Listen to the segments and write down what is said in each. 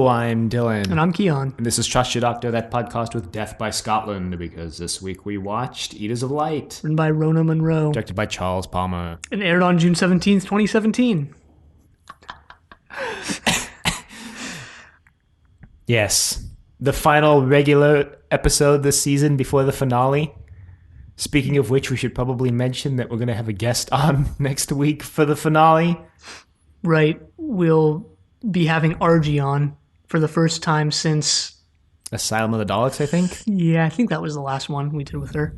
Hello, I'm Dylan. And I'm Keon. And this is Trust Your Doctor, that podcast with Death by Scotland, because this week we watched Eaters of Light. Written by Rona Munro. Directed by Charles Palmer. And aired on June 17th, 2017. Yes. The final regular episode this season before the finale. Speaking of which, we should probably mention that we're going to have a guest on next week for the finale. Right. We'll be having Argy on for the first time since Asylum of the Daleks, I think. Yeah, I think that was the last one we did with her.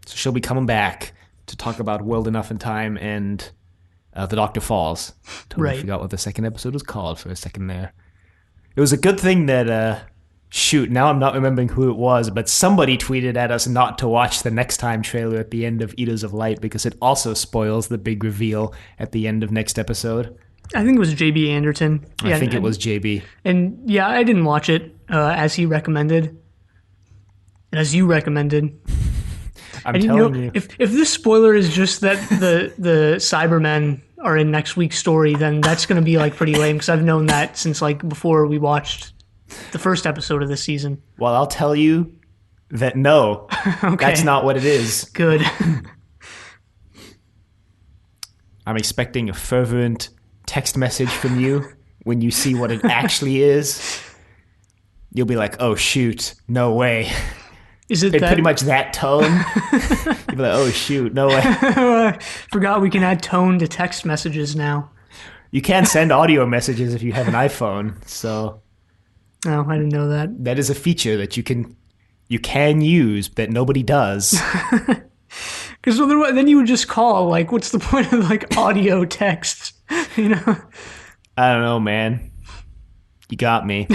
So she'll be coming back to talk about World Enough in Time and The Doctor Falls. Totally forgot what the second episode was called for a second there. It was a good thing that, now I'm not remembering who it was, but somebody tweeted at us not to watch the Next Time trailer at the end of Eaters of Light because it also spoils the big reveal at the end of next episode. I think it was JB Anderton. I think it was JB. And yeah, I didn't watch it as he recommended. And as you recommended. I'm telling you. If this spoiler is just that the Cybermen are in next week's story, then that's going to be like pretty lame because I've known that since like before we watched the first episode of this season. Well, I'll tell you that no, okay. That's not what it is. Good. I'm expecting a fervent text message from you when you see what it actually is. You'll be like, oh shoot, no way. Is it pretty much that tone? You'll be like, oh shoot, no way. Forgot we can add tone to text messages now. You can send audio messages if you have an iPhone, so. Oh, I didn't know that. That is a feature that you can use that nobody does. Because then you would just call. Like, what's the point of like audio text? You know? I don't know, man. You got me.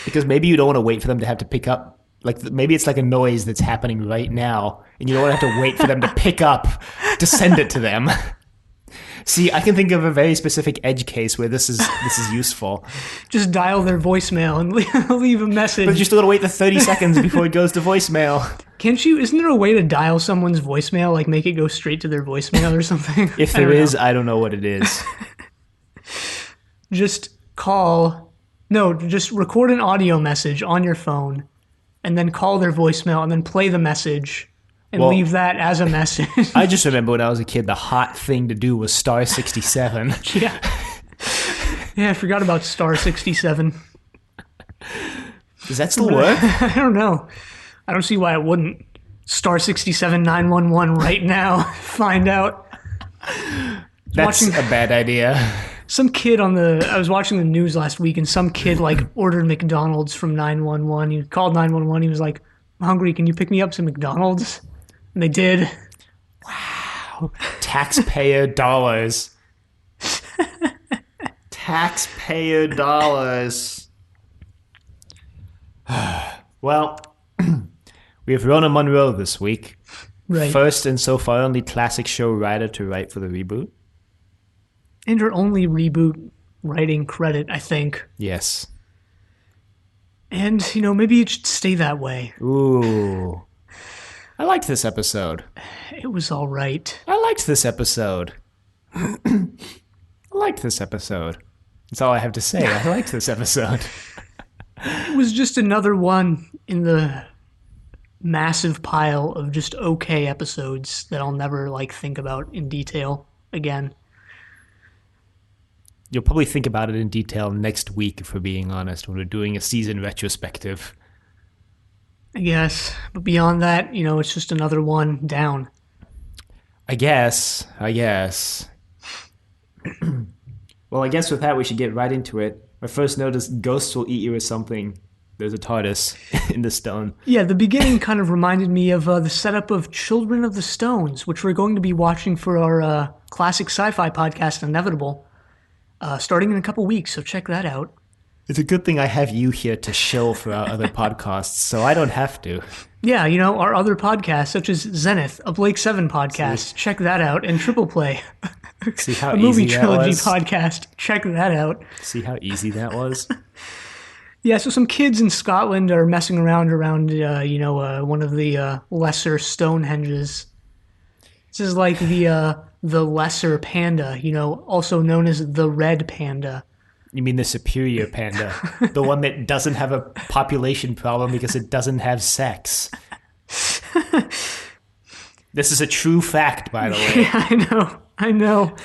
Because maybe you don't want to wait for them to have to pick up. Like maybe it's like a noise that's happening right now, and you don't have to wait for them to pick up to send it to them. See, I can think of a very specific edge case where this is useful. Just dial their voicemail and leave a message. But you still gotta wait the 30 seconds before it goes to voicemail. Can't you? Isn't there a way to dial someone's voicemail, like make it go straight to their voicemail or something? If there is, I don't know what it is. Just just record an audio message on your phone, and then call their voicemail, and then play the message. And leave that as a message. I just remember when I was a kid, the hot thing to do was star 67. Yeah. Yeah, I forgot about star 67. Does that still work? I don't know. I don't see why it wouldn't. Star 67 911 right now. Find out. That's a bad idea. Some kid I was watching the news last week, and some kid like ordered McDonald's from 911. He called 911. He was like, I'm hungry. Can you pick me up some McDonald's? And they did. Wow. Taxpayer dollars. Taxpayer dollars. Well, we have Rona Munro this week. Right. First and so far only classic show writer to write for the reboot. And her only reboot writing credit, I think. Yes. And, maybe it should stay that way. Ooh. I liked this episode. It was all right. I liked this episode. That's all I have to say. I liked this episode. It was just another one in the massive pile of just okay episodes that I'll never, think about in detail again. You'll probably think about it in detail next week, if we're being honest, when we're doing a season retrospective. I guess. But beyond that, it's just another one down. I guess. Well, I guess with that, we should get right into it. My first note is ghosts will eat you or something. There's a TARDIS in the stone. Yeah, the beginning kind of reminded me of the setup of Children of the Stones, which we're going to be watching for our classic sci-fi podcast, Inevitable. Starting in a couple weeks, so check that out. It's a good thing I have you here to shill for our other podcasts, so I don't have to. Yeah, our other podcasts, such as Zenith, a Blake 7 podcast, check that out, and Triple Play, see how a movie easy trilogy that was? Podcast, check that out. See how easy that was? Yeah, so some kids in Scotland are messing around one of the lesser Stonehenges. This is like the lesser panda, also known as the red panda. You mean the superior panda, the one that doesn't have a population problem because it doesn't have sex. This is a true fact, by the way. Yeah, I know.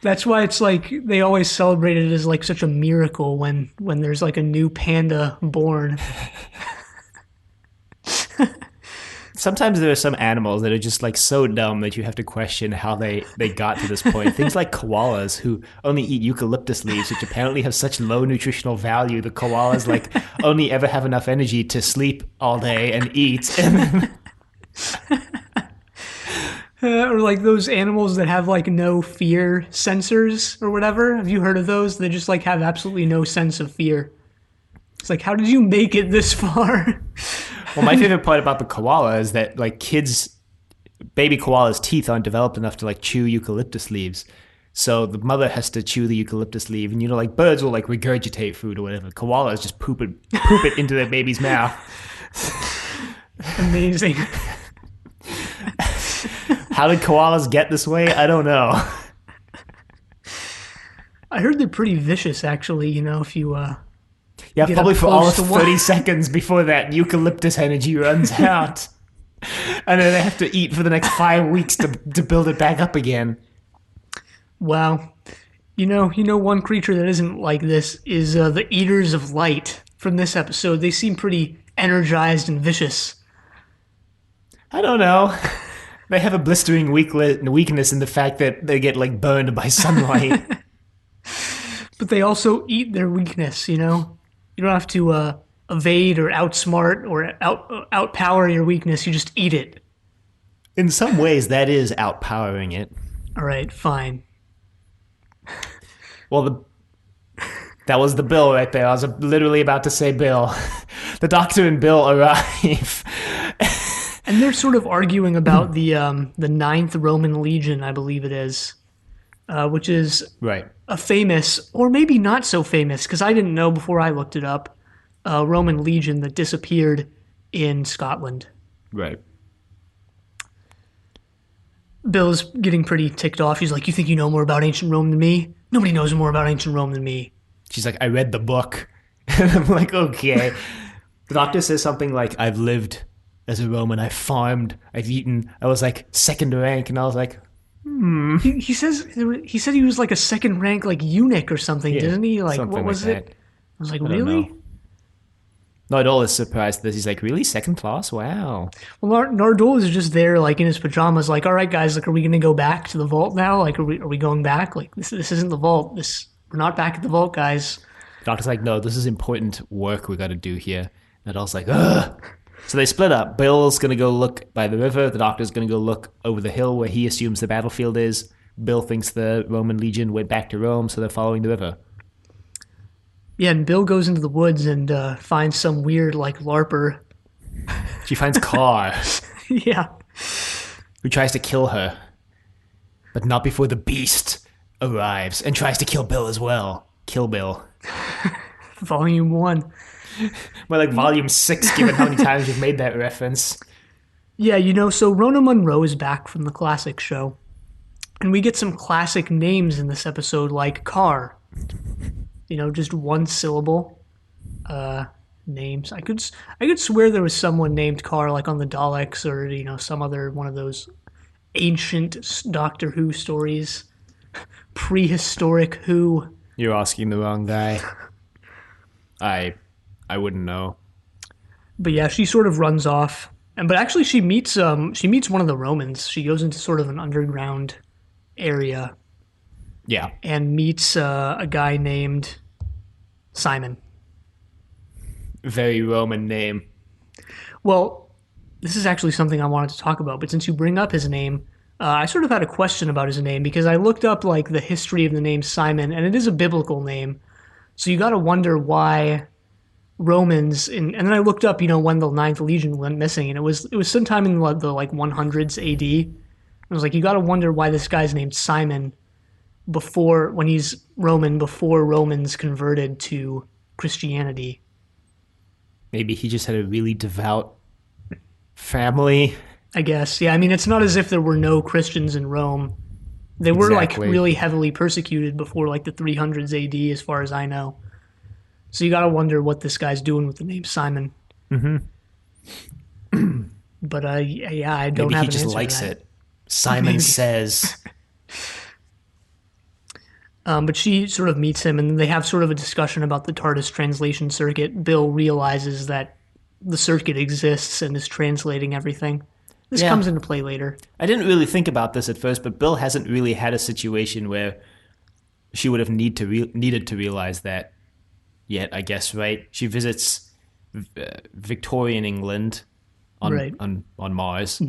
That's why it's like they always celebrate it as like such a miracle when there's like a new panda born. Sometimes there are some animals that are just like so dumb that you have to question how they got to this point. Things like koalas who only eat eucalyptus leaves, which apparently have such low nutritional value. The koalas like only ever have enough energy to sleep all day and eat. Or like those animals that have like no fear sensors or whatever. Have you heard of those? They just like have absolutely no sense of fear. It's like, how did you make it this far? Well, my favorite part about the koala is that like baby koala's teeth aren't developed enough to like chew eucalyptus leaves. So the mother has to chew the eucalyptus leaf, and like birds will like regurgitate food or whatever. Koalas just poop it into their baby's mouth. Amazing. How did koalas get this way? I don't know. I heard they're pretty vicious, actually. If you yeah, probably for all of 30 seconds before that eucalyptus energy runs out. And then they have to eat for the next 5 weeks to build it back up again. Wow. One creature that isn't like this is the Eaters of Light from this episode. They seem pretty energized and vicious. I don't know. They have a blistering weakness in the fact that they get like burned by sunlight. But they also eat their weakness, You don't have to evade or outsmart or outpower your weakness. You just eat it. In some ways, that is outpowering it. All right, fine. Well, that was the Bill right there. I was literally about to say Bill. The Doctor and Bill arrive. And they're sort of arguing about the Ninth Roman Legion, I believe it is, which is right. A famous, or maybe not so famous, because I didn't know before I looked it up, Roman legion that disappeared in Scotland. Right. Bill's getting pretty ticked off. He's like, you think you know more about ancient Rome than me? Nobody knows more about ancient Rome than me. She's like, I read the book. And I'm like, okay. The Doctor says something like, I've lived as a Roman. I've farmed. I've eaten. I was like second rank. And I was like, He said he was like a second rank like eunuch or something, didn't he? Like what was it? I was like, really? Nardole is surprised that he's like, really? Second class? Wow. Well, Nardole is just there like in his pajamas, like, all right, guys, like, are we gonna go back to the vault now? Like, are we going back? Like, this isn't the vault. We're not back at the vault, guys. The Doctor's like, no, this is important work we got to do here. Nardole's like, ugh. So they split up. Bill's going to go look by the river. The Doctor's going to go look over the hill where he assumes the battlefield is. Bill thinks the Roman legion went back to Rome, so they're following the river. Yeah, and Bill goes into the woods and finds some weird, like, LARPer. She finds Carr. Yeah. Who tries to kill her. But not before the beast arrives and tries to kill Bill as well. Kill Bill. Volume 1. Well, like volume 6, given how many times you've made that reference. Yeah, so Rona Munro is back from the classic show. And we get some classic names in this episode, like Carr. Just one syllable names. I could swear there was someone named Carr, like on the Daleks or, some other one of those ancient Doctor Who stories. Prehistoric Who. You're asking the wrong guy. I wouldn't know. But yeah, she sort of runs off. But actually she meets one of the Romans. She goes into sort of an underground area. Yeah. And meets a guy named Simon. Very Roman name. Well, this is actually something I wanted to talk about, but since you bring up his name, I sort of had a question about his name because I looked up like the history of the name Simon, and it is a biblical name. So you got to wonder why Romans, and then I looked up, when the Ninth Legion went missing, and it was sometime in the like 100s AD. I was like, you got to wonder why this guy's named Simon when he's Roman, before Romans converted to Christianity. Maybe he just had a really devout family. I guess, yeah. I mean, it's not as if there were no Christians in Rome. They were Exactly. like really heavily persecuted before like the 300s AD, as far as I know. So you got to wonder what this guy's doing with the name Simon. Mm-hmm. But yeah, I don't Maybe he have an just answer to likes that. it. Simon Maybe. says. But she sort of meets him, and they have sort of a discussion about the TARDIS translation circuit. Bill realizes that the circuit exists and is translating everything. This Yeah. comes into play later. I didn't really think about this at first, but Bill hasn't really had a situation where she would have needed to realize that yet, I guess, right? She visits Victorian England Right. on Mars.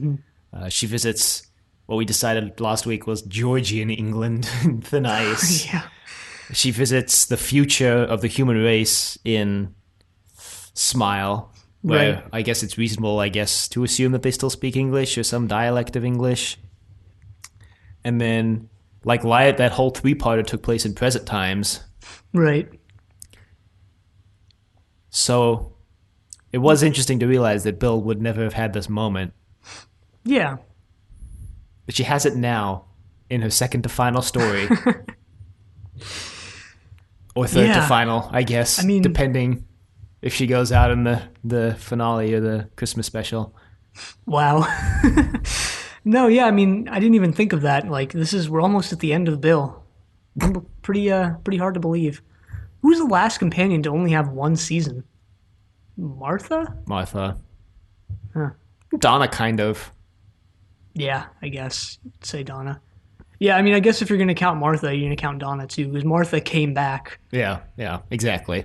She visits what we decided last week was Georgian England, thin ice. Yeah. She visits the future of the human race in Smile, where Right. I guess it's reasonable, to assume that they still speak English or some dialect of English. And then, like Light, that whole three-parter took place in present times. Right. So it was interesting to realize that Bill would never have had this moment. Yeah. But she has it now in her second to final story. Or third to Yeah. final, I guess, I mean- depending if she goes out in the finale or the Christmas special. Wow. No, yeah, I mean, I didn't even think of that. Like, we're almost at the end of Bill. Pretty hard to believe. Who was the last companion to only have one season? Martha? Martha. Huh. Donna, kind of. Yeah, I guess. Say Donna. Yeah, I mean, I guess if you're going to count Martha, you're going to count Donna too, because Martha came back. Yeah, exactly.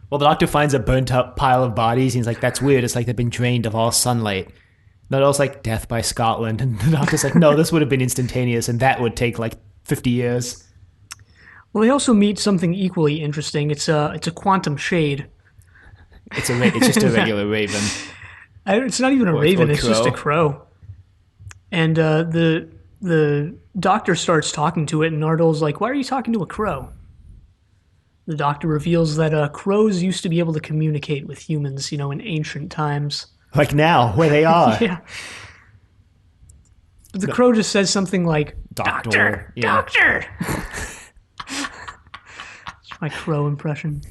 Well, the Doctor finds a burnt up pile of bodies. He's like, that's weird. It's like they've been drained of all sunlight. No, it was like death by Scotland. And the Doctor's like, no, this would have been instantaneous, and that would take like 50 years. Well, they also meet something equally interesting. It's a quantum shade. It's just a regular raven. It's not even a raven. or It's just a crow. crow. And the Doctor starts talking to it, and Nardol's like, "Why are you talking to a crow?" The Doctor reveals that crows used to be able to communicate with humans, in ancient times. Like now, where they are. Yeah. But the crow just says something like, "Doctor, yeah. Doctor." It's my crow impression.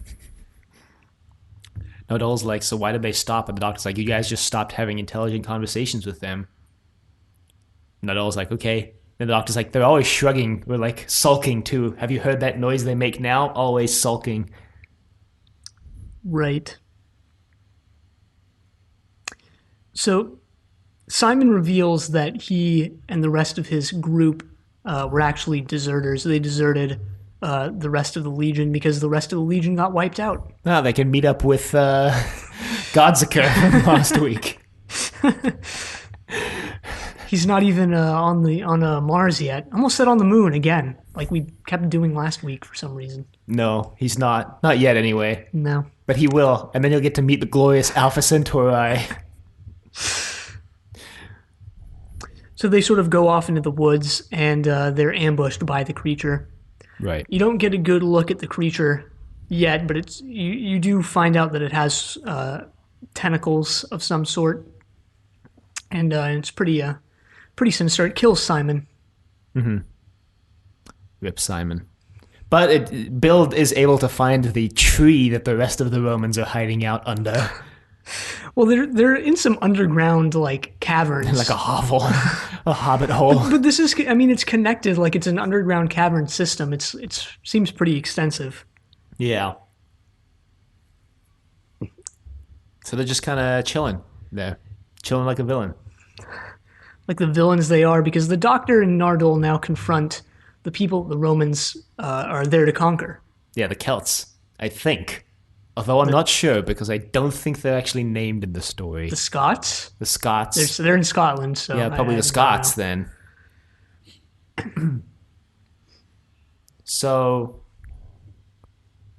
Nodal's like, so why did they stop? And the Doctor's like, you guys just stopped having intelligent conversations with them. Nodal's like, okay. And the Doctor's like, they're always shrugging. We're like sulking too. Have you heard that noise they make now? Always sulking. Right. So Simon reveals that he and the rest of his group were actually deserters. They deserted the rest of the Legion because the rest of the Legion got wiped out. Oh, they can meet up with Godzika from last week. He's not even on Mars yet. Almost said on the moon again, like we kept doing last week for some reason. No, he's not. Not yet, anyway. No. But he will, and then you'll get to meet the glorious Alpha Centauri. So they sort of go off into the woods, and they're ambushed by the creature. Right. You don't get a good look at the creature yet, but you do find out that it has tentacles of some sort, and it's pretty sinister. It kills Simon. Rip Simon. But Bill is able to find the tree that the rest of the Romans are hiding out under. Well, they're in some underground like caverns, Like a hovel. A hobbit hole. But this is, I mean, it's connected. Like it's an underground cavern system. It seems pretty extensive. Yeah. So they're just kind of chilling there. Chilling like a villain. Like the villains they are, because the Doctor and Nardole now confront the people the Romans are there to conquer. Yeah, the Celts, I think. Although I'm not sure, because I don't think they're actually named in the story. The Scots? The Scots. They're in Scotland, so Yeah, probably I the Scots then. So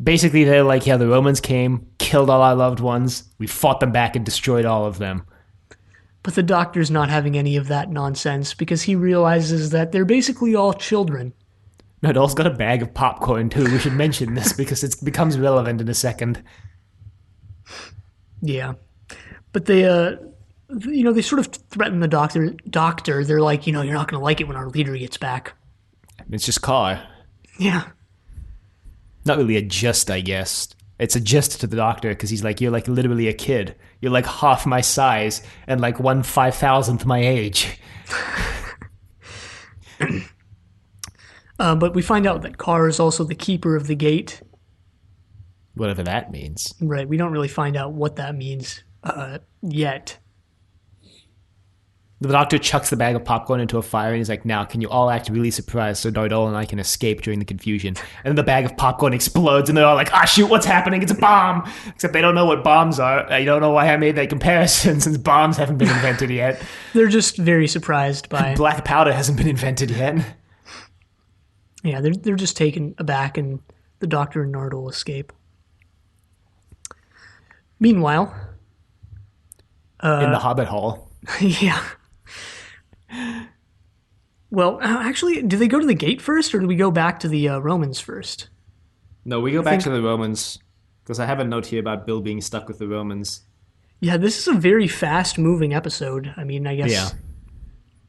basically they're like, yeah, the Romans came, killed all our loved ones, we fought them back and destroyed all of them. But the Doctor's not having any of that nonsense because he realizes that they're basically all children. Nadal's got a bag of popcorn too. We should mention this because it becomes relevant in a second. Yeah. But the they sort of threaten the doctor. They're like, you're not going to like it when our leader gets back. It's just Carr. Yeah. Not really a gist, I guess. It's a gist to the doctor because he's like, you're like literally a kid. You're like half my size and like 1/5000th my age. But we find out that Carr is also the keeper of the gate. Whatever that means. Right. We don't really find out what that means yet. The doctor chucks the bag of popcorn into a fire and he's like, now, can you all act really surprised so Nardole and I can escape during the confusion? And then the bag of popcorn explodes and they're all like, shoot, what's happening? It's a bomb! Except they don't know what bombs are. I don't know why I made that comparison since bombs haven't been invented yet. They're just very surprised by... Black powder hasn't been invented yet. Yeah, they're just taken aback and the doctor and Nardole escape. Meanwhile... in the Hobbit Hall. Yeah. Well, actually, do they go to the gate first, or do we go back to the Romans first? No, we go back to the Romans, because I have a note here about Bill being stuck with the Romans. Yeah, this is a very fast-moving episode. I mean, I guess... Yeah.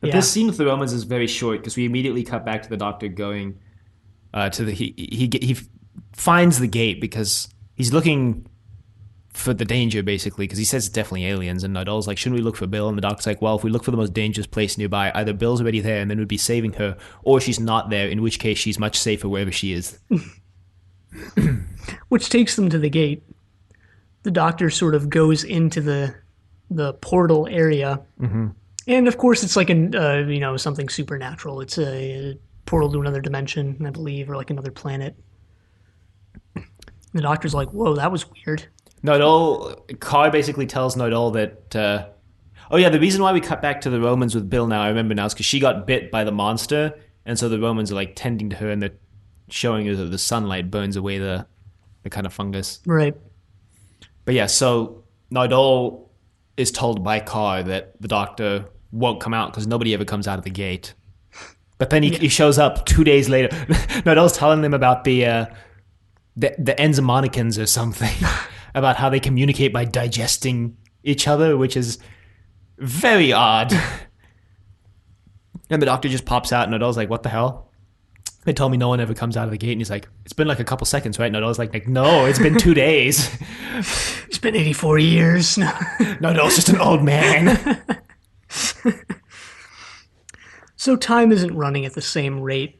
But this scene with the Romans is very short, because we immediately cut back to the doctor going to the... He finds the gate, because he's looking... for the danger, basically, because he says it's definitely aliens, and Nadole's like, shouldn't we look for Bill? And the doctor's like, well, if we look for the most dangerous place nearby, either Bill's already there and then we'd be saving her, or she's not there, in which case she's much safer wherever she is. Which takes them to the gate. The doctor sort of goes into the portal area, and of course it's like something supernatural. It's a portal to another dimension, I believe, or like another planet. The doctor's like, whoa, that was weird. Carr basically tells Nardole that, the reason why we cut back to the Romans with Bill now, I remember now, is because she got bit by the monster, and so the Romans are like tending to her and they're showing her that the sunlight burns away the kind of fungus. Right. But yeah, so Nardole is told by Carr that the doctor won't come out because nobody ever comes out of the gate. But then he shows up 2 days later. Nardole's telling them about the enzymonicans or something. About how they communicate by digesting each other, which is very odd. And the doctor just pops out, and Nardolle's like, what the hell? They told me no one ever comes out of the gate. And he's like, it's been like a couple seconds, right? Nardolle's like, no, it's been 2 days. It's been 84 years. Nardolle's just an old man. So time isn't running at the same rate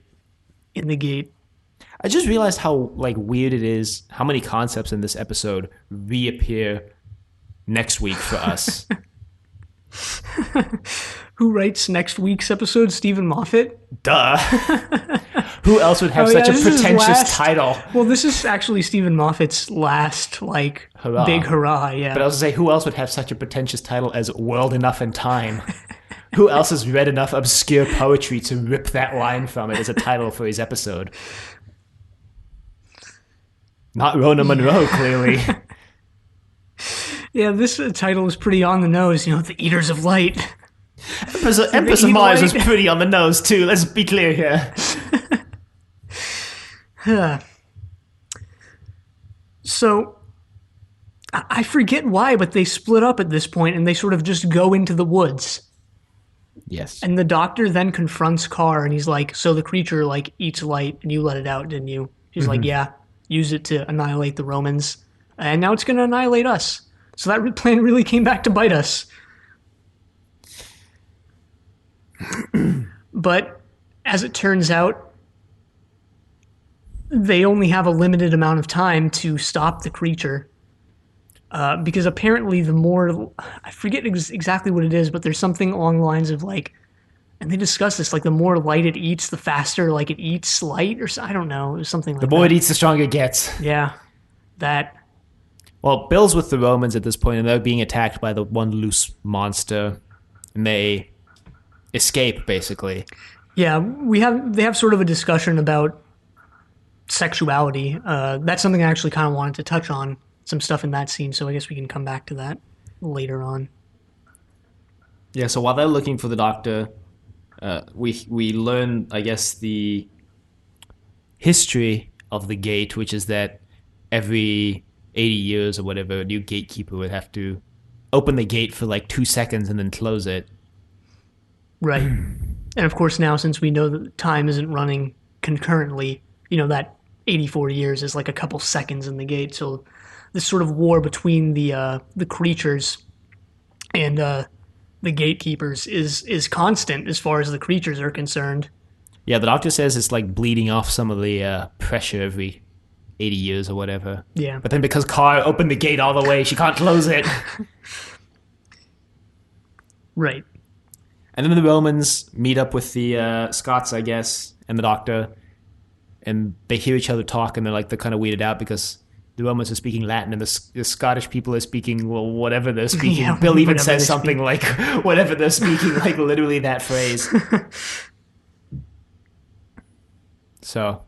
in the gate. I just realized how weird it is how many concepts in this episode reappear next week for us. Who writes next week's episode? Stephen Moffat? Duh. Who else would have such a pretentious title? Well, this is actually Stephen Moffat's last hurrah. Big hurrah, yeah. But I was going to say, who else would have such a pretentious title as World Enough in Time? Who else has read enough obscure poetry to rip that line from it as a title for his episode? Not Rona Munro, clearly. Yeah, this title is pretty on the nose, The Eaters of Light. Empress of Mars was pretty on the nose, too. Let's be clear here. So, I forget why, but they split up at this point, and they sort of just go into the woods. Yes. And the doctor then confronts Carr, and he's like, so the creature, eats light, and you let it out, didn't you? He's like, yeah. Use it to annihilate the Romans, and now it's going to annihilate us. So that plan really came back to bite us. But as it turns out, they only have a limited amount of time to stop the creature. Because apparently I forget exactly what it is, but there's something along the lines of and they discuss this, the more light it eats, the faster, it eats light, or I don't know, it was something like that. The more it eats, the stronger it gets. Yeah, that. Well, Bill's with the Romans at this point, and they're being attacked by the one loose monster, and they escape, basically. Yeah, they have sort of a discussion about sexuality. That's something I actually kind of wanted to touch on, some stuff in that scene, so I guess we can come back to that later on. Yeah, so while they're looking for the doctor... we learn, I guess, the history of the gate, which is that every 80 years or whatever, a new gatekeeper would have to open the gate for like 2 seconds and then close it. Right. And of course now, since we know that time isn't running concurrently, that 84 years is like a couple seconds in the gate. So this sort of war between the creatures and the gatekeepers is constant as far as the creatures are concerned. Yeah, the doctor says it's like bleeding off some of the pressure every 80 years or whatever. Yeah. But then because Carr opened the gate all the way, she can't close it. Right. And then the Romans meet up with the Scots, I guess, and the doctor, and they hear each other talk, and they're kind of weirded out because the Romans are speaking Latin, and the Scottish people are speaking, well, whatever they're speaking. Yeah, Bill even says something like, whatever they're speaking, like literally that phrase. So...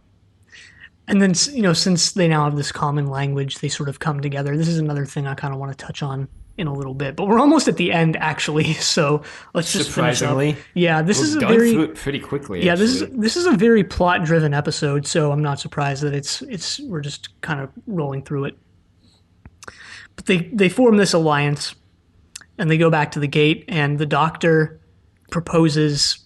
And then, since they now have this common language, they sort of come together. This is another thing I kind of want to touch on in a little bit. But we're almost at the end, actually. So let's just finish up. Yeah, this is a very... through it pretty quickly, yeah, actually. this is a very plot-driven episode, so I'm not surprised that we're just kind of rolling through it. But they form this alliance, and they go back to the gate, and the doctor proposes...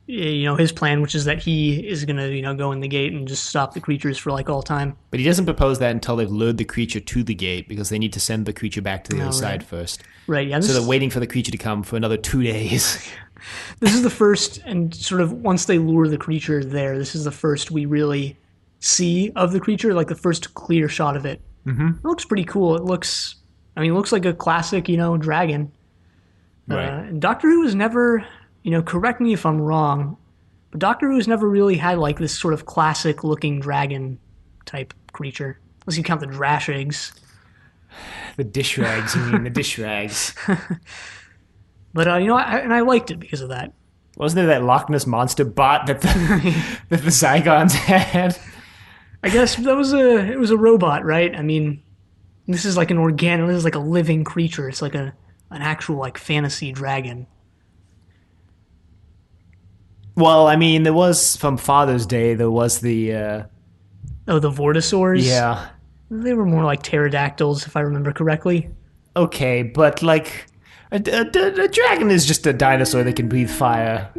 his plan, which is that he is going to, go in the gate and just stop the creatures for like all time. But he doesn't propose that until they've lured the creature to the gate because they need to send the creature back to the other side first. Right, yeah. So they're waiting for the creature to come for another 2 days. This is the first, and sort of once they lure the creature there, this is the first we really see of the creature, like the first clear shot of it. Mm-hmm. It looks pretty cool. It looks like a classic, dragon. Right. And Doctor Who has never... correct me if I'm wrong, but Doctor Who's never really had like this sort of classic looking dragon type creature. Unless you count the Drashigs. The dish rags, you mean the dish rags. But, I liked it because of that. Wasn't there that Loch Ness Monster bot that the Zygons had? I guess it was a robot, right? I mean, this is like this is like a living creature. It's like an actual like fantasy dragon. Well, I mean, there was, from Father's Day, there was the... the Vortisaurs? Yeah. They were more like pterodactyls, if I remember correctly. Okay, but, like, a dragon is just a dinosaur that can breathe fire.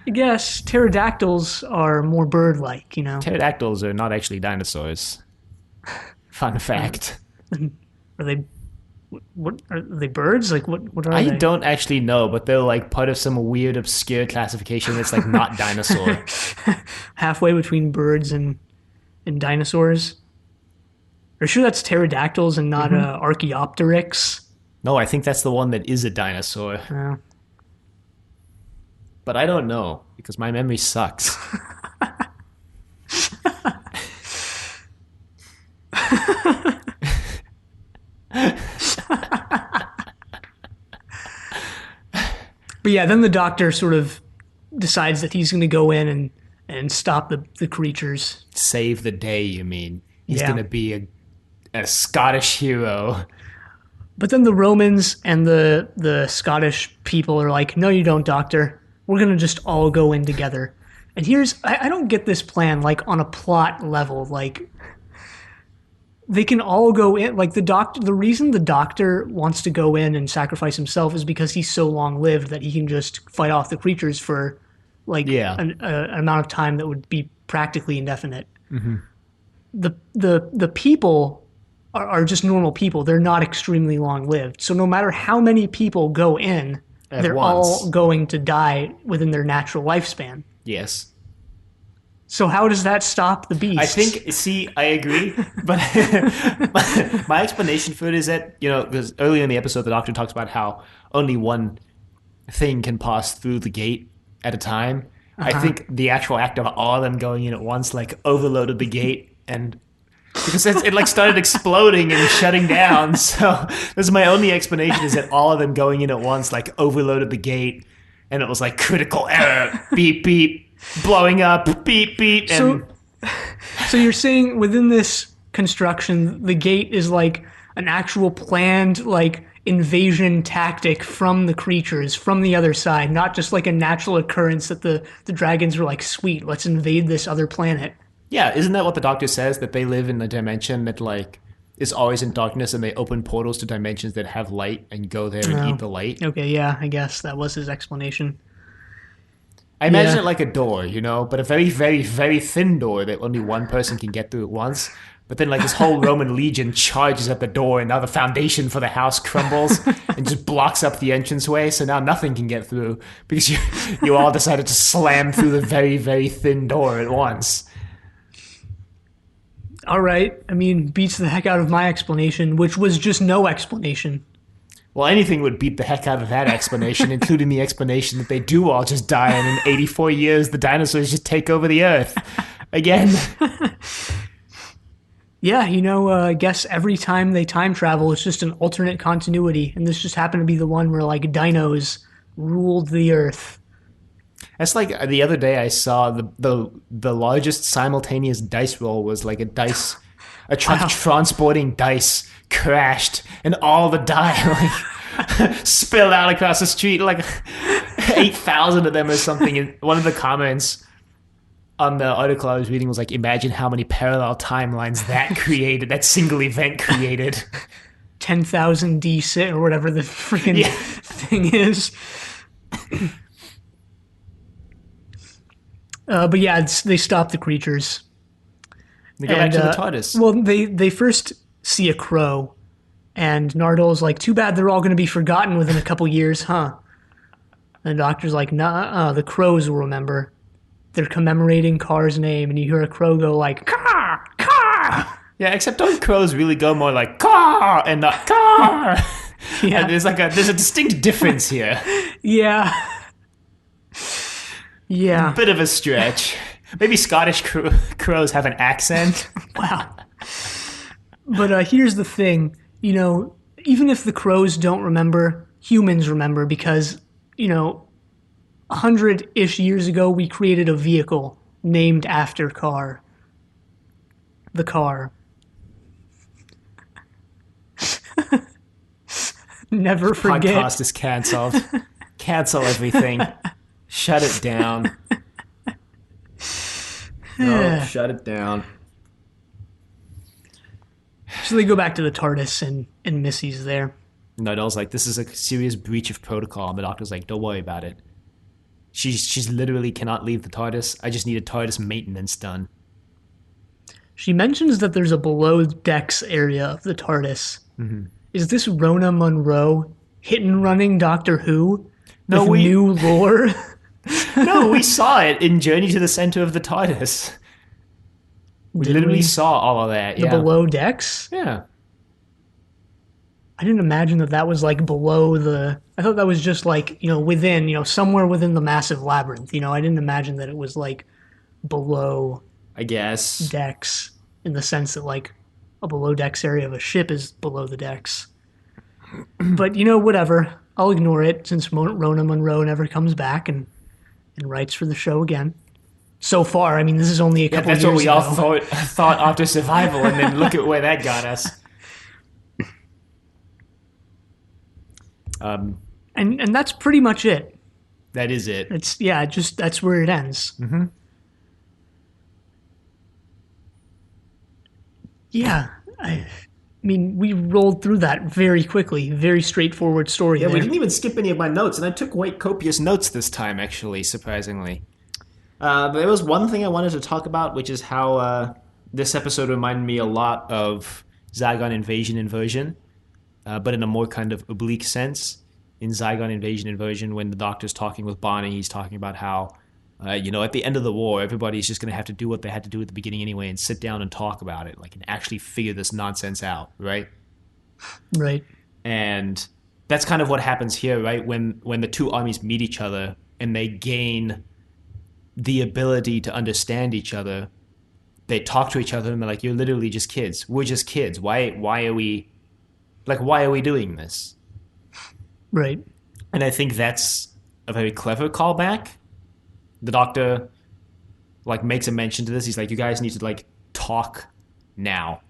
I guess pterodactyls are more bird-like, Pterodactyls are not actually dinosaurs. Fun fact. Are they... What are they, birds? Like what are they? I don't actually know, but they're like part of some weird obscure classification that's like not dinosaur. Halfway between birds and dinosaurs. Are you sure that's pterodactyls and not Archaeopteryx? No, I think that's the one that is a dinosaur. But I don't know because my memory sucks. But yeah, then the doctor sort of decides that he's going to go in and stop the creatures. Save the day, you mean? He's going to be a Scottish hero. But then the Romans and the Scottish people are like, no, you don't, doctor. We're going to just all go in together. And I don't get this plan, like, on a plot level. Like, they can all go in. Like, the reason the doctor wants to go in and sacrifice himself is because he's so long-lived that he can just fight off the creatures for, like, an amount of time that would be practically indefinite. Mm-hmm. The people are just normal people. They're not extremely long-lived. So no matter how many people go in, they're all going to die within their natural lifespan. Yes. So how does that stop the beast? I agree, but my explanation for it is that, because earlier in the episode, the doctor talks about how only one thing can pass through the gate at a time. Uh-huh. I think the actual act of all of them going in at once, like, overloaded the gate, and because it like started exploding and shutting down. So this is my only explanation, is that all of them going in at once, like, overloaded the gate, and it was like critical error, beep, beep. Blowing up, beep, beep. And... So you're saying within this construction, the gate is like an actual planned, like, invasion tactic from the creatures, from the other side, not just like a natural occurrence that the dragons were like, sweet, let's invade this other planet. Yeah, isn't that what the doctor says? That they live in a dimension that, like, is always in darkness, and they open portals to dimensions that have light and go there and No. eat the light. Okay, yeah, I guess that was his explanation. I imagine Yeah. it like a door, but a very, very, very thin door that only one person can get through at once. But then, like, this whole Roman legion charges at the door, and now the foundation for the house crumbles and just blocks up the entranceway. So now nothing can get through because you all decided to slam through the very, very thin door at once. All right. I mean, beats the heck out of my explanation, which was just no explanation. Well, anything would beat the heck out of that explanation, including the explanation that they do all just die, and in 84 years, the dinosaurs just take over the Earth again. Yeah, I guess every time they time travel, it's just an alternate continuity, and this just happened to be the one where, like, dinos ruled the Earth. That's like the other day I saw the largest simultaneous dice roll was like a truck transporting dice crashed, and all the die like spilled out across the street, like 8,000 of them or something. And one of the comments on the article I was reading was like, imagine how many parallel timelines that single event created. 10,000 D6 or whatever the freaking thing is. But yeah, they stop the creatures. They go back to the TARDIS. Well, they first see a crow, and Nardol's like, too bad they're all going to be forgotten within a couple years, huh? And the doctor's like, nah, the crows will remember. They're commemorating Carr's name, and you hear a crow go like, Carr! Carr! Yeah, except don't crows really go more like Carr and not Carr? Yeah. And there's a distinct difference here. Yeah. Yeah. Bit of a stretch. Maybe Scottish crows have an accent. Wow. But here's the thing, even if the crows don't remember, humans remember because, 100-ish years ago, we created a vehicle named after Carr. The car. Never forget. Podcast is canceled. Cancel everything. Shut it down. No, shut it down. So they go back to the TARDIS, and Missy's there. Nardol's like, this is a serious breach of protocol. And the doctor's like, don't worry about it. She's literally cannot leave the TARDIS. I just need a TARDIS maintenance done. She mentions that there's a below decks area of the TARDIS. Mm-hmm. Is this Rona Munro hit and running Doctor Who? No, with new lore? No, we saw it in Journey to the Center of the TARDIS. We literally saw all of that. The below decks? Yeah. I didn't imagine that was like below the... I thought that was just like, within, somewhere within the massive labyrinth. I didn't imagine that it was like below... I guess. Decks, in the sense that like a below decks area of a ship is below the decks. But whatever. I'll ignore it since Rona Munro never comes back and writes for the show again. So far, I mean, this is only a couple years ago. That's what we all thought after Survival, and then look at where that got us. And that's pretty much it. That is it. That's where it ends. Mm-hmm. Yeah, I mean, we rolled through that very quickly. Very straightforward story. Yeah, there. we didn't even skip any of my notes, and I took quite copious notes this time, actually, surprisingly. But there was one thing I wanted to talk about, which is how this episode reminded me a lot of Zygon Invasion, but in a more kind of oblique sense. In Zygon Invasion, when the Doctor's talking with Bonnie, he's talking about how, at the end of the war, everybody's just going to have to do what they had to do at the beginning anyway and sit down and talk about it, and actually figure this nonsense out, right? Right. And that's kind of what happens here, right? When the two armies meet each other and they gain the ability to understand each other, they talk to each other and they're like, you're literally just kids. We're just kids. Why are we doing this? Right. And I think that's a very clever callback. The Doctor makes a mention to this. He's like, you guys need to talk now.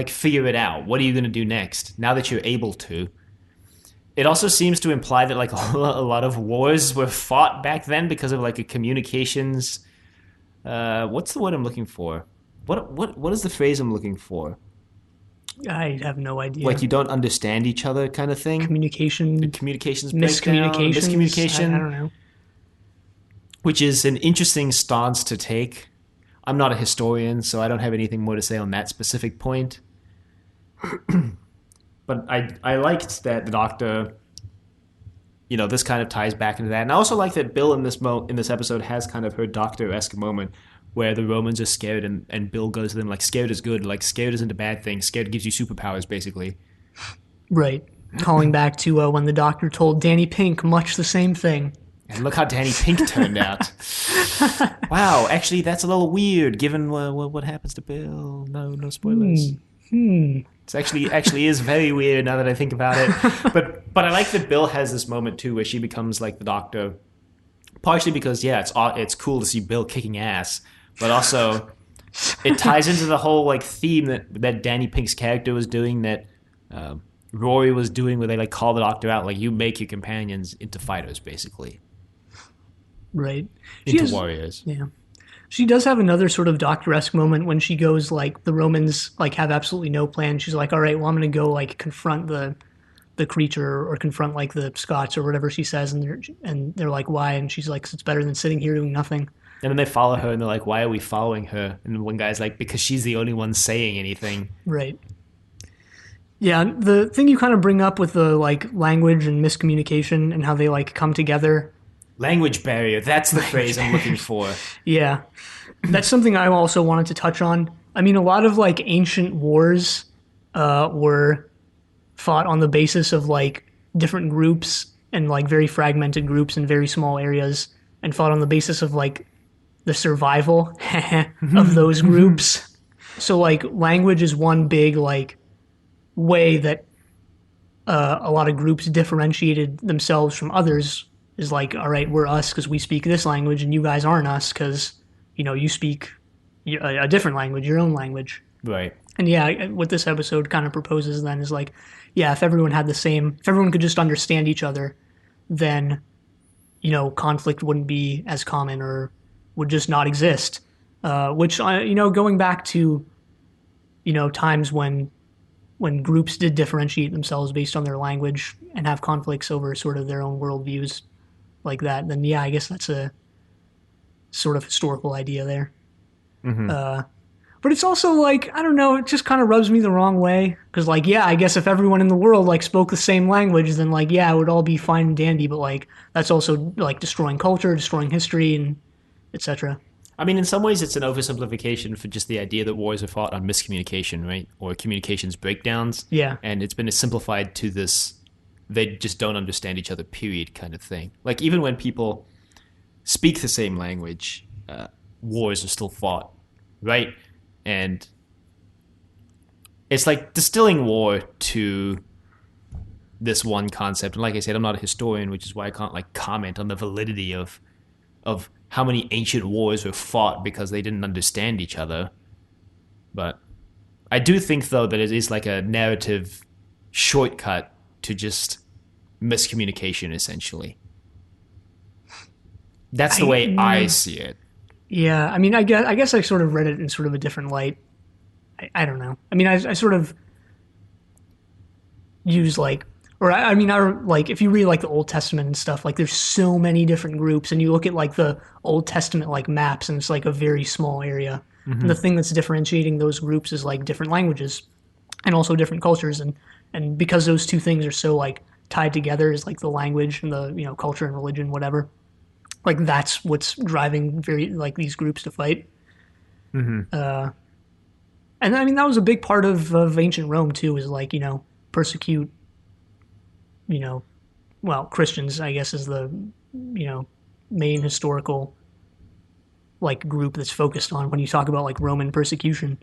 Figure it out. What are you going to do next? Now that you're able to. It also seems to imply that a lot of wars were fought back then because of a communications. What's the word I'm looking for? What is the phrase I'm looking for? I have no idea. Like you don't understand each other kind of thing. The Communication, communications breakdown, miscommunication. I don't know. Which is an interesting stance to take. I'm not a historian, so I don't have anything more to say on that specific point. But I liked that the Doctor, this kind of ties back into that. And I also like that Bill in this episode has kind of her Doctor-esque moment where the Romans are scared and Bill goes to them like, scared is good. Like, scared isn't a bad thing. Scared gives you superpowers, basically. Right. Calling back to when the Doctor told Danny Pink much the same thing. And look how Danny Pink turned out. Wow, actually, that's a little weird, given what happens to Bill. No spoilers. It actually is very weird now that I think about it. But I like that Bill has this moment too, where she becomes like the Doctor, partially because it's cool to see Bill kicking ass, but also it ties into the whole like theme that Danny Pink's character was doing, that Rory was doing, where they like call the Doctor out, like, you make your companions into fighters, basically. Right. Into warriors. Yeah. She does have another sort of Doctor-esque moment when she goes, like, the Romans, like, have absolutely no plan. She's like, all right, well, I'm going to go, like, confront the creature or confront, like, the Scots or whatever she says. And they're like, why? And she's like, it's better than sitting here doing nothing. And then they follow her and they're like, why are we following her? And one guy's like, because she's the only one saying anything. Right. Yeah, the thing you kind of bring up with the, like, language and miscommunication and how they, like, come together. Language barrier, that's the phrase I'm looking for. Yeah. That's something I also wanted to touch on. I mean, a lot of, like, ancient wars were fought on the basis of, like, different groups and, like, very fragmented groups in very small areas, and fought on the basis of, like, the survival of those groups. So, like, language is one big, like, way that a lot of groups differentiated themselves from others. Is like, all right, we're us because we speak this language, and you guys aren't us because, you speak a different language, your own language. Right. And yeah, what this episode kind of proposes then is like, yeah, if everyone could just understand each other, then, conflict wouldn't be as common or would just not exist. Which, going back to, times when groups did differentiate themselves based on their language and have conflicts over sort of their own worldviews like that, then yeah, I guess that's a sort of historical idea there. Mm-hmm. But it's also like, I don't know, it just kind of rubs me the wrong way. Because, like, yeah, I guess if everyone in the world, like, spoke the same language, then, like, yeah, it would all be fine and dandy. But, like, that's also, like, destroying culture, destroying history, and etc. I mean, in some ways, it's an oversimplification for just the idea that wars are fought on miscommunication, right? Or communications breakdowns. Yeah. And it's been simplified to this, they just don't understand each other, period, kind of thing. Like, even when people speak the same language, wars are still fought, right? And it's like distilling war to this one concept. And like I said, I'm not a historian, which is why I can't, like, comment on the validity of how many ancient wars were fought because they didn't understand each other. But I do think, though, that it is like a narrative shortcut to just miscommunication, essentially. That's the way I see it. Yeah, I mean, I guess I sort of read it in sort of a different light. I don't know. I mean, I sort of use, like, or I mean, like, if you read, like, the Old Testament and stuff, like, there's so many different groups, and you look at, like, the Old Testament, like, maps, and it's, like, a very small area. Mm-hmm. And the thing that's differentiating those groups is, like, different languages and also different cultures. And because those two things are so, like, tied together, is, like, the language and the, culture and religion, whatever. Like, that's what's driving these groups to fight. Mm-hmm. And I mean, that was a big part of ancient Rome too, is, like, persecute, Christians, I guess, is the, main historical, like, group that's focused on when you talk about, like, Roman persecution.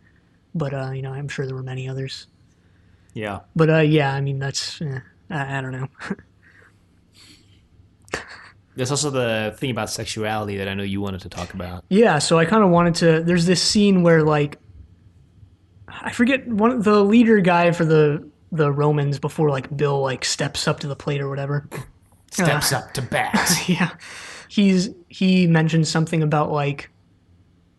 But, I'm sure there were many others. Yeah. But, yeah, I mean, that's, I don't know. There's also the thing about sexuality that I know you wanted to talk about. Yeah, so I kind of wanted to, there's this scene where, like, I forget, the leader guy for the Romans before, like, Bill, like, steps up to the plate or whatever. Steps up to bat. Yeah. He mentions something about, like,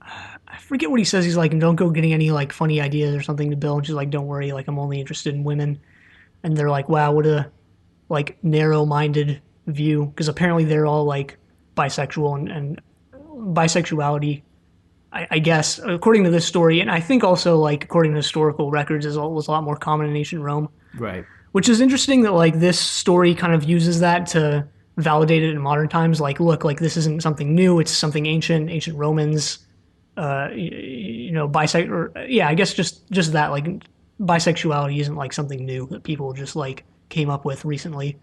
I forget what he says. He's like, don't go getting any like funny ideas or something to Bill. And she's like, don't worry, like I'm only interested in women. And they're like, wow, what a like narrow-minded view, because apparently they're all like bisexual and bisexuality, I guess, according to this story, and I think also like according to historical records, was a lot more common in ancient Rome. Right. Which is interesting that like this story kind of uses that to validate it in modern times. Like, look, like this isn't something new; it's something ancient. Ancient Romans, I guess just that like bisexuality isn't like something new that people just like came up with recently.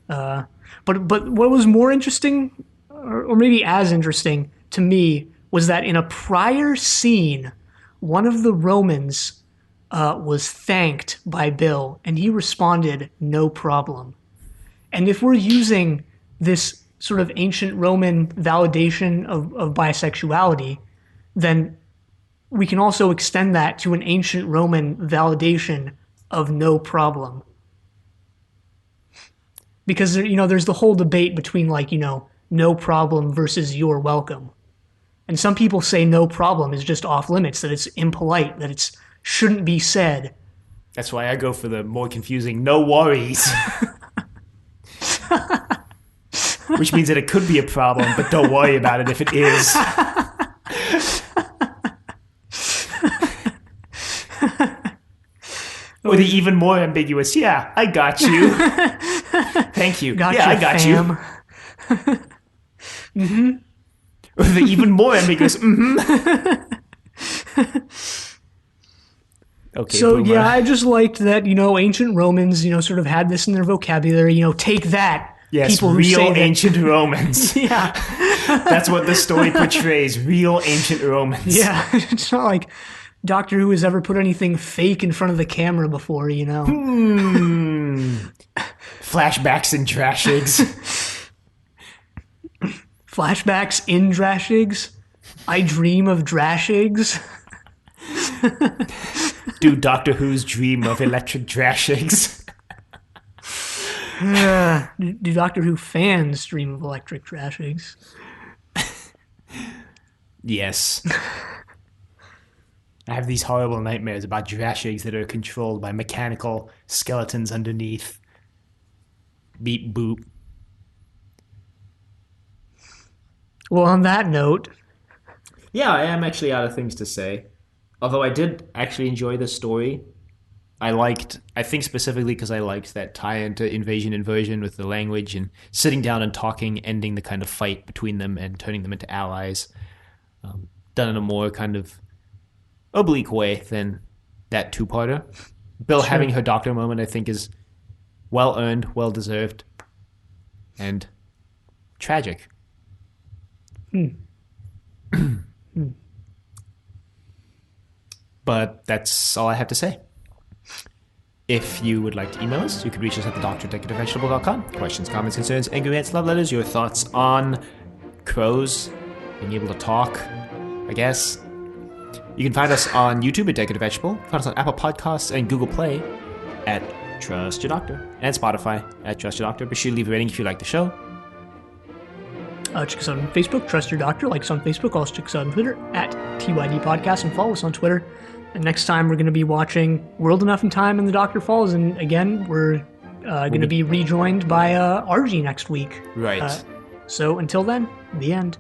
But what was more interesting, or maybe as interesting to me, was that in a prior scene, one of the Romans was thanked by Bill, and he responded, "No problem." And if we're using this sort of ancient Roman validation of bisexuality, then we can also extend that to an ancient Roman validation of no problem. Because, there's the whole debate between like, no problem versus you're welcome. And some people say no problem is just off limits, that it's impolite, that it shouldn't be said. That's why I go for the more confusing no worries. Which means that it could be a problem, but don't worry about it if it is. Or the even more ambiguous, yeah, I got you. Thank you. I got fam. You. Mm-hmm. Or the even more ambiguous, mm-hmm. Okay, so boomer. yeah, I just liked that, ancient Romans, sort of had this in their vocabulary, take that. Yes, people who real say ancient Romans. Yeah. That's what this story portrays, real ancient Romans. Yeah, it's not like Doctor Who has ever put anything fake in front of the camera before, Flashbacks in Drashigs. Flashbacks in Drashigs? I dream of Drashigs. Do Doctor Who's dream of electric Drashigs? Do Doctor Who fans dream of electric Drashigs? Yes. I have these horrible nightmares about Drashigs that are controlled by mechanical skeletons underneath. Beep boop. Well, on that note... Yeah, I am actually out of things to say. Although I did actually enjoy this story. I think specifically because I liked that tie into invasion inversion with the language and sitting down and talking, ending the kind of fight between them and turning them into allies. Done in a more kind of oblique way than that two-parter. Bill having her doctor moment, I think, is well-earned, well-deserved, and tragic. But that's all I have to say. If you would like to email us, you could reach us at thedoctor@decorativevegetable.com. Questions, comments, concerns, angry rants, love letters, your thoughts on crows being able to talk, I guess. You can find us on YouTube at Decorative Vegetable. Find us on Apple Podcasts and Google Play at Trust Your Doctor, and Spotify at Trust Your Doctor. Be sure to leave a rating if you like the show. Check us out on Facebook, Trust Your Doctor. Like us on Facebook. Also check us out on Twitter at TYD Podcast, and follow us on Twitter. And next time we're going to be watching World Enough in Time and The Doctor Falls. And again, we're going to be rejoined by RG next week. Right. So until then, the end.